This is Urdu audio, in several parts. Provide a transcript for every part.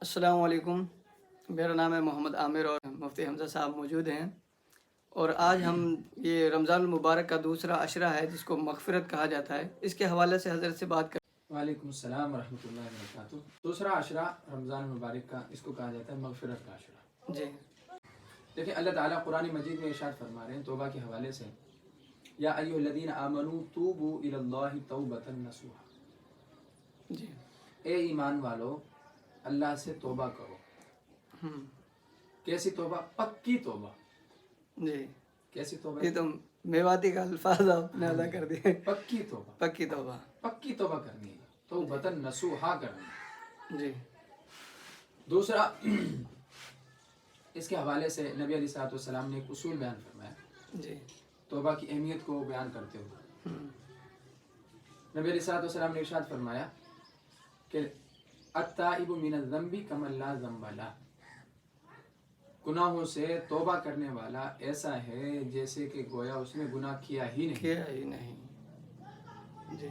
السلام علیکم، میرا نام ہے محمد عامر اور مفتی حمزہ صاحب موجود ہیں، اور آج ہم یہ رمضان المبارک کا دوسرا عشرہ ہے جس کو مغفرت کہا جاتا ہے، اس کے حوالے سے حضرت سے بات کریں۔ وعلیکم السلام ورحمۃ اللہ وبرکاتہ۔ دوسرا عشرہ رمضان المبارک کا، اس کو کہا جاتا ہے مغفرت کا عشرہ۔ جی دیکھیں اللہ تعالیٰ قرآن مجید میں ارشاد فرما رہے ہیں توبہ کے حوالے سے، یا ایھا الذین آمنوا توبوا الی اللہ توبۃ نصوحا۔ جی اے ایمان والو، اللہ سے توبہ کرو۔ کیسی توبہ؟ پکی توبہ۔ جی کیسی توبہ؟ یہ تو میواتی کا الفاظ آپ نے ادا کر دیے۔ پکی توبہ، پکی توبہ، پکی توبہ کرنی ہے، توبۃ نصوحا کرنی ہے۔ جی دوسرا، اس کے حوالے سے نبی علیہ الصلوۃ والسلام نے ایک اصول بیان فرمایا جی توبہ کی اہمیت کو بیان کرتے ہوئے۔ نبی علیہ الصلوۃ والسلام نے ارشاد فرمایا کہ التائب من الذنب کمن لا ذنب لہ، گناہوں سے توبہ کرنے والا ایسا ہے جیسے کہ گویا اس نے گناہ کیا ہی نہیں۔ جی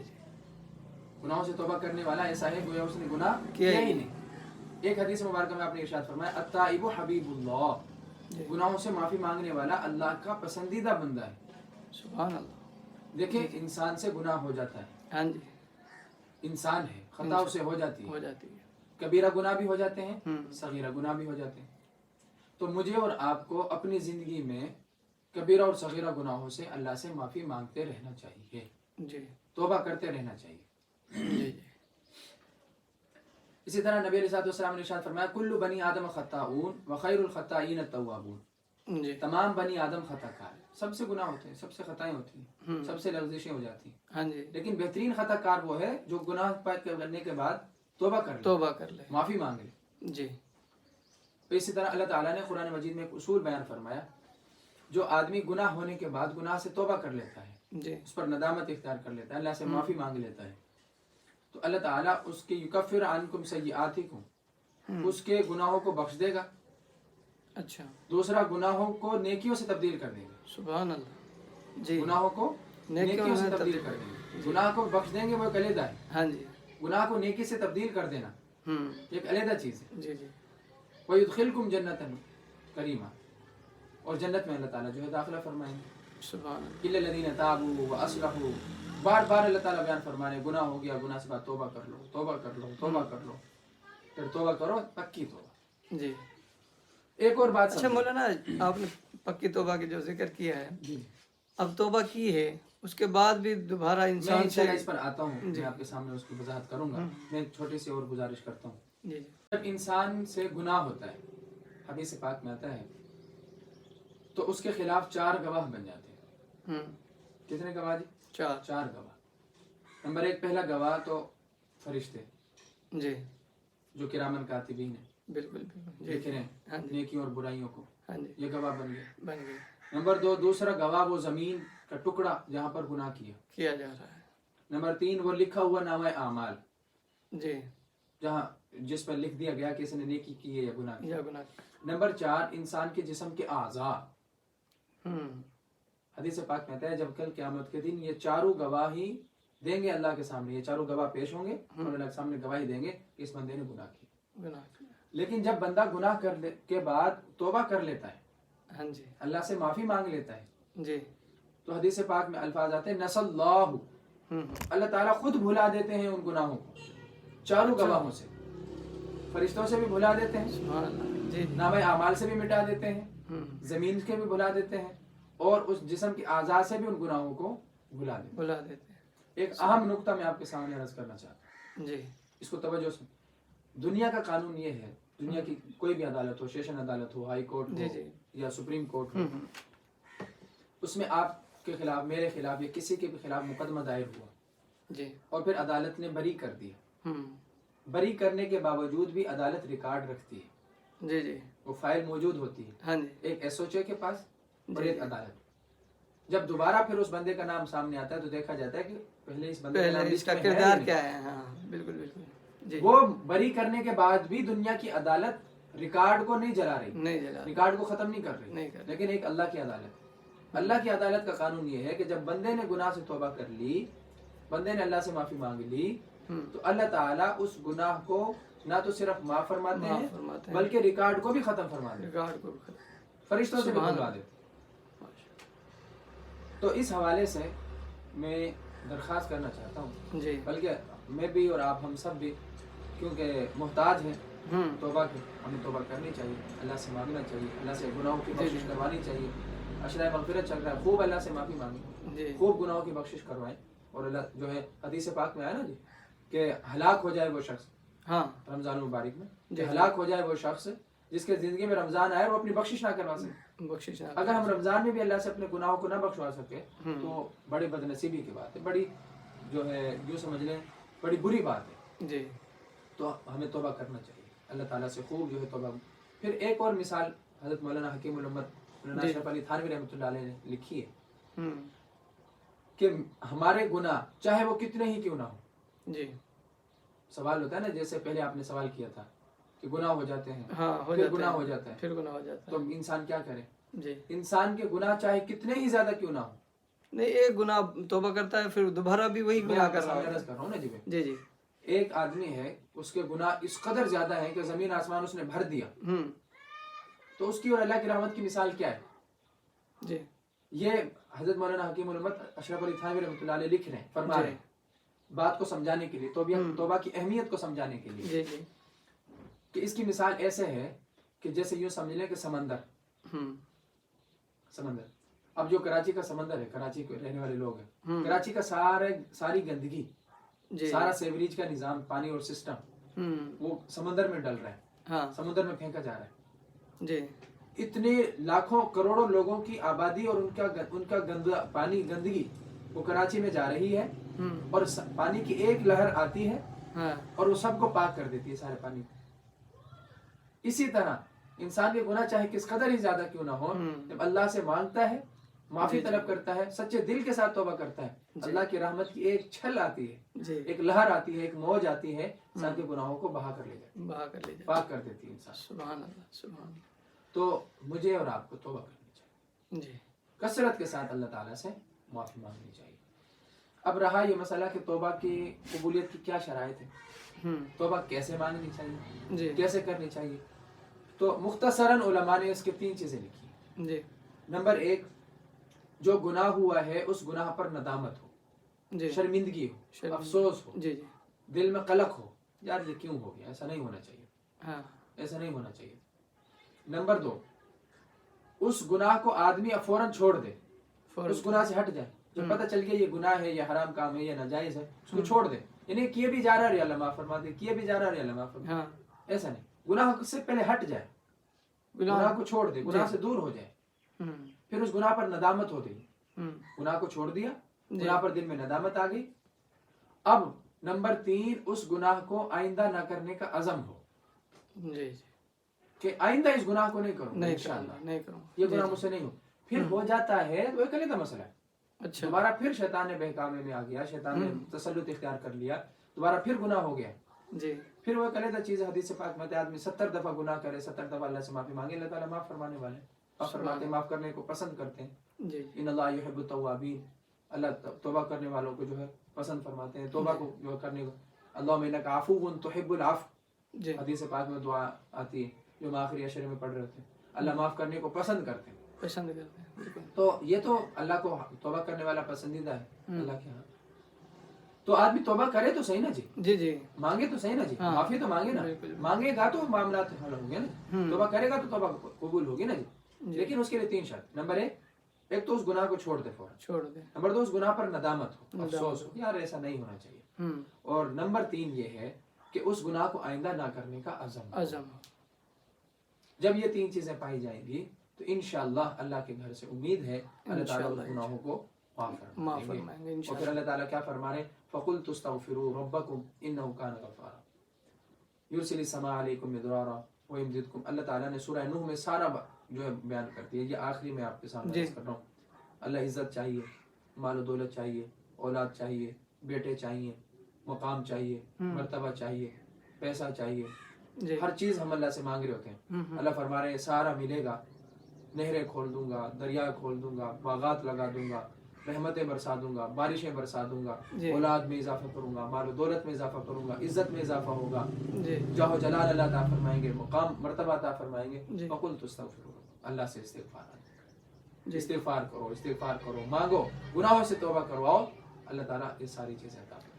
گناہوں سے توبہ کرنے والا ایسا ہے گویا اس نے گناہ کیا ہی نہیں۔ ایک حدیث مبارکہ میں آپ نے ارشاد فرمایا التائب حبیب اللہ، گناہوں سے معافی مانگنے والا اللہ کا پسندیدہ بندہ ہے۔ سبحان اللہ۔ دیکھیں انسان سے گناہ ہو جاتا ہے، ہاں جی، انسان ہے، خطا اسے ہو جاتی ہے، ہے۔ کبیرہ گناہ بھی ہو جاتے ہیں، صغیرہ گناہ بھی ہو جاتے ہیں۔ تو مجھے اور آپ کو اپنی زندگی میں کبیرہ اور صغیرہ گناہوں سے اللہ سے معافی مانگتے رہنا چاہیے، جی توبہ کرتے رہنا چاہیے۔ جی اسی طرح نبی علیہ الصلوۃ والسلام نے ارشاد فرمایا کل بنی آدم خطاؤون وخیر الخطائین التوابون، جی تمام بنی آدم خطا کار ہیں، سب سے گناہ ہوتے ہیں، سب سے خطائیں ہوتی ہیں، سب سے لغزشیں ہو جاتی ہیں، ہاں جی، لیکن بہترین خطا کار وہ ہے جو گناہ کرنے کے بعد توبہ کر لے، معافی مانگ لے۔ جی اسی طرح اللہ تعالیٰ نے قرآن مجید میں ایک اصول بیان فرمایا، جو آدمی گناہ ہونے کے بعد گناہ سے توبہ کر لیتا ہے، جی اس پر ندامت اختیار کر لیتا ہے، اللہ سے معافی مانگ لیتا ہے، تو اللہ تعالیٰ اس کے یکفر عنکم سیئاتکم، اس کے گناہوں کو بخش دے گا۔ اچھا، دوسرا، گناہوں کو نیکیوں سے تبدیل کر دیں گے، سبحان اللہ۔ جی گناہوں کو نیکیوں سے تبدیل کر دیں گے، گناہ کو بخش دیں گے وہ ایک علیحدہ ہے، ہاں جی، گناہ کو نیکی سے تبدیل کر دینا ایک علیحدہ چیز ہے۔ جی جی وَيُدْخِلْكُمْ جَنَّةً كَرِيمًا، اور جنت میں اللہ تعالیٰ جو ہے داخلہ فرمائیں گے۔ سبحان اللہ۔ إِلَّا الَّذِينَ تَابُوا وَأَصْلَحُوا، بار بار اللہ تعالیٰ بیان فرما رہے ہیں گناہ ہو گیا، گناہ سے بعد توبہ کر لو، توبہ کر لو، توبہ کر لو، پھر توبہ کرو پکی توبہ۔ جی ایک اور بات اچھا مولانا، آپ نے پکی توبہ کی جو ذکر کیا ہے، جی، اب توبہ کی ہے اس کے بعد بھی دوبارہ میں انسان سے، انشاءاللہ اس پر آتا ہوں، میں آپ کے سامنے اس کی وضاحت کروں گا۔ میں ایک چھوٹی سی اور گزارش کرتا ہوں۔ جی جب انسان سے گناہ ہوتا ہے، حدیث پاک میں آتا ہے، تو اس کے خلاف 4 گواہ بن جاتے ہیں۔ کتنے گواہ جی؟ 4 گواہ۔ نمبر 1، پہلا گواہ تو فرشتے، جی جو کرامن کاتبین ہیں، بالکل بالکل، لکھ رہے ہیں نیکیوں اور برائیوں کو، ہاں جی، یہ گواہ بن گئے۔ بن گئے۔ نمبر 2، دوسرا گواہ وہ زمین کا ٹکڑا جہاں پر گناہ کیا جا رہا ہے۔ نمبر 3، وہ لکھا ہوا نامہ اعمال، جی جس پر لکھ دیا گیا کہ اس نے نیکی کی ہے یا گناہ کیا۔ یا گناہ۔ نمبر 4، انسان کے جسم کے اعضاء۔ حدیث پاک میں آتا ہے جب کل قیامت کے دن یہ 4 گواہی دیں گے اللہ کے سامنے، یہ 4 گواہ پیش ہوں گے اور اللہ کے سامنے گواہی دیں گے کہ اس بندے نے گناہ کیا۔ لیکن جب بندہ گناہ کے بعد توبہ کر لیتا ہے، ہاں جی، اللہ سے معافی مانگ لیتا ہے، جی تو حدیث پاک میں الفاظ آتے ہیں نسى اللہ، اللہ تعالیٰ خود بھلا دیتے ہیں ان گناہوں کو 4 گواہوں سے، فرشتوں سے بھی بھلا دیتے ہیں، سبحان اللہ، جی نامہ اعمال سے بھی مٹا دیتے ہیں، زمین کے بھی بھلا دیتے ہیں، اور اس جسم کے اعضاء سے بھی ان گناہوں کو بھلا دیتے ہیں۔ ایک اہم نقطہ میں آپ کے سامنے عرض کرنا چاہتا ہوں، جی اس کو توجہ سے۔ دنیا کا قانون یہ ہے، دنیا کی کوئی بھی عدالت ہو، سیشن عدالت ہو، ہائی کورٹ ہو یا سپریم کورٹ ہو، اس میں آپ کے خلاف، میرے خلاف یا کسی کے بھی خلاف مقدمہ دائر ہوا، جی اور پھر عدالت نے بری کر دیا، بری کرنے کے باوجود بھی عدالت ریکارڈ رکھتی ہے، جی جی وہ فائل موجود ہوتی ہے، ہاں جی، ایک SHO کے پاس اور ایک عدالت۔ جب دوبارہ پھر اس بندے کا نام سامنے آتا ہے تو دیکھا جاتا ہے کہ پہلے اس بندے کا نام اس کا کردار کیا ہے۔ ہاں بالکل بالکل، جی وہ بری کرنے کے بعد بھی دنیا کی عدالت ریکارڈ کو نہیں جلا رہی، ریکارڈ کو ختم نہیں کر رہی، لیکن ایک اللہ کی عدالت، اللہ کی عدالت کا قانون یہ ہے کہ جب بندے نے گناہ سے توبہ کر لی، بندے نے اللہ سے معافی مانگ لی، تو اللہ تعالیٰ اس گناہ کو نہ تو صرف معاف فرماتے ہیں بلکہ ریکارڈ کو بھی ختم فرما دیتے، فرشتوں سے بھی بلوا دیتے۔ تو اس حوالے سے میں درخواست کرنا چاہتا ہوں، بلکہ میں بھی اور آپ ہم سب بھی کیونکہ محتاج ہیں توبہ کے، ہمیں توبہ کرنی چاہیے، اللہ سے مانگنا چاہیے، اللہ سے گناہوں کی بخشش کروانی چاہیے۔ عشرہ مغفرت چل رہا ہے، خوب اللہ سے معافی مانگیں، خوب گناہوں کی بخشش کروائیں، اور اللہ جو ہے حدیث پاک میں آیا نا جی کہ ہلاک ہو جائے وہ شخص رمضان مبارک میں، ہلاک ہو جائے وہ شخص جس کے زندگی میں رمضان آئے وہ اپنی بخشش نہ کروا سکے۔ اگر ہم رمضان میں بھی اللہ سے اپنے گناہوں کو نہ بخشوا سکے تو بڑی بدنصیبی کی بات ہے، بڑی جو ہے یوں سمجھ لیں بڑی بری بات ہے۔ تو ہمیں توبہ کرنا چاہیے، اللہ تعالیٰ سے خوب جو ہے توبہ۔ پھر ایک اور مثال حضرت مولانا حکیم الامت مولانا اشرف علی تھانوی رحمۃ اللہ علیہ نے لکھی ہے کہ ہمارے گناہ چاہے وہ کتنے ہی کیوں نہ ہو، سوال ہوتا ہے نا جیسے پہلے آپ نے سوال کیا تھا کہ گناہ ہو جاتے ہیں، پھر گناہ ہو جاتا ہے، تو انسان کیا کرے؟ انسان کے گناہ چاہے کتنے ہی زیادہ کیوں نہ ہو، نہیں ایک گناہ توبہ کرتا ہے پھر دوبارہ بھی وہی گناہ کر رہا ہوں نا جی۔ ایک آدمی ہے اس کے گناہ اس قدر زیادہ ہیں کہ زمین آسمان اس نے بھر دیا، تو اس کی اور اللہ کی رحمت کی مثال کیا ہے؟ یہ حضرت مولانا حکیم الامت اشرف علی تھانوی رحمۃ اللہ علیہ لکھ رہے ہیں، فرما رہے ہیں بات کو سمجھانے کے لیے، توبہ کی اہمیت کو سمجھانے کے لیے، کہ اس کی مثال ایسے ہے کہ جیسے یوں سمجھ لیں کہ سمندر، اب جو کراچی کا سمندر ہے، کراچی کے رہنے والے لوگ ہیں، کراچی کا ساری گندگی، سارا سیوریج کا نظام، پانی اور سسٹم وہ سمندر میں ڈل رہا ہے، سمندر میں پھینکا جا رہا ہے۔ اتنے لاکھوں کروڑوں لوگوں کی آبادی اور ان کا گندگی وہ کراچی میں جا رہی ہے، اور پانی کی ایک لہر آتی ہے اور وہ سب کو پاک کر دیتی ہے، سارے پانی کو۔ اسی طرح انسان کے گناہ چاہے کس قدر ہی زیادہ کیوں نہ ہو، جب اللہ سے مانگتا ہے، معافی طلب کرتا ہے، سچے دل کے ساتھ توبہ کرتا ہے، اللہ کی رحمت کی ایک چھل آتی ہے، ایک لہر آتی ہے، ایک موج آتی ہے، انسان کے گناہوں کو بہا کر لے جاتی ہے، پاک کر دیتی ہے انسان۔ سبحان اللہ، سبحان اللہ۔ تو مجھے اور آپ کو توبہ کرنی چاہیے، کثرت کے ساتھ اللہ تعالیٰ سے معافی مانگنی چاہیے۔ اب رہا یہ مسئلہ کہ توبہ کی قبولیت کی کیا شرائط ہے، توبہ کیسے مانگنی چاہیے، کیسے کرنی چاہیے، تو مختصراً علماء نے اس کے 3 چیزیں لکھی ہیں۔ نمبر 1، جو گناہ ہوا ہے اس گناہ پر ندامت ہو، شرمندگی ہو، افسوس ہو، دل میں قلق ہو، یار یہ کیوں ہو گیا، ایسا نہیں ہونا چاہیے، ایسا نہیں ہونا چاہیے۔ نمبر 2، اس گناہ کو آدمی فوراً چھوڑ دے، اس گناہ سے ہٹ جائے، جب پتہ چل گیا یہ گناہ ہے، یہ حرام کام ہے، یہ ناجائز ہے، اس کو چھوڑ دے، یعنی کیے بھی جا رہا ہے اللہ معاف فرما دے، کیے بھی جا رہا ہے اللہ معاف فرما دے، ایسا نہیں، گناہ سے پہلے ہٹ جائے، گناہ کو چھوڑ دے، گناہ سے دور ہو جائے، پھر اس گناہ پر ندامت ہو گئی، گناہ کو چھوڑ دیا، گناہ پر دل میں ندامت آ گئی۔ اب نمبر 3، اس گناہ کو آئندہ نہ کرنے کا عزم ہو، کہ آئندہ اس گناہ کو نہیں کروں، انشاءاللہ یہ گناہ مجھ سے نہیں ہو۔ پھر ہو جاتا ہے تو ایک علیحدہ مسئلہ ہے، دوبارہ پھر شیطان نے بہکاوے میں آ گیا، شیطان نے تسلط اختیار کر لیا، دوبارہ پھر گناہ ہو گیا، پھر وہ ایک علیحدہ چیز ہے۔ حدیث پاک میں آدمی 70 دفعہ گناہ کرے، 70 دفعہ اللہ سے معافی مانگے، اللہ تعالیٰ معاف فرمانے والے ہیں، معاف فرماتے ہیں، معاف کرنے کو پسند کرتے ہیں۔ ان اللہ یحب التوابین، اللہ توبہ کرنے والوں کو جو ہے پسند فرماتے ہیں، توبہ کو جو کرنے کو۔ اللہم انک عفو تحب العفو، حدیث پاک میں دعا آتی ہے جو ہم آخری عشرے میں پڑھ رہے تھے، اللہ معاف کرنے کو پسند کرتے ہیں، تو یہ تو اللہ کو توبہ کرنے والا پسندیدہ ہے اللہ کے ہاں۔ تو آدمی توبہ کرے تو صحیح نا جی، مانگے تو صحیح نا جی، معافی تو مانگے نا، مانگے گا تو معاملات حل ہوں گے نا، توبہ کرے گا تو توبہ قبول ہوگی نا جی۔ لیکن اس کے لیے 3 شرط، نمبر 1 تو اس گناہ کو چھوڑ دے فوراً، نمبر 2 اس گناہ پر ندامت ہو، افسوس ہو، یار ایسا نہیں ہونا چاہیے، اور نمبر 3 یہ ہے کہ اس گناہ کو آئندہ نہ کرنے کا عزم ہو۔ جب یہ 3 چیزیں پائی جائیں گی تو انشاءاللہ اللہ کے گھر سے امید ہے اللہ تعالیٰ ان گناہوں کو معاف فرمائیں گے۔ اور پھر اللہ تعالیٰ کیا فرما رہے ہیں، فَقُلْتُ اسْتَغْفِرُوا رَبَّكُمْ إِنَّهُ كَانَ غَفَّارًا يُرْسِلِ السَّمَاءَ عَلَيْكُمْ مِدْرَارًا وَيُمْدِدْكُمْ۔ اللہ تعالیٰ نے سورہ نوح میں سارا جو ہے بیان کرتی ہے، یہ آخری میں آپ کے سامنے عرض کر رہا ہوں۔ اللہ عزت چاہیے، مال و دولت چاہیے، اولاد چاہیے، بیٹے چاہیے، مقام چاہیے، مرتبہ چاہیے، پیسہ چاہیے، ہر چیز ہم اللہ سے مانگ رہے ہوتے ہیں۔ اللہ فرما رہے ہیں سارا ملے گا، نہریں کھول دوں گا، دریا کھول دوں گا، باغات لگا دوں گا، رحمتیں برسا دوں گا، بارشیں برسا دوں گا، اولاد میں اضافہ کروں گا، مال و دولت میں اضافہ کروں گا، عزت میں اضافہ ہوگا، جاہ و جلال اللہ عطا فرمائیں گے، مقام مرتبہ عطا فرمائیں گے۔ فقلت استغفروا، اللہ سے استغفار کرو، استغفار کرو، مانگو، گناہوں سے توبہ کرواؤ، اللہ تعالیٰ یہ ساری چیزیں عطا فرمائیں گے۔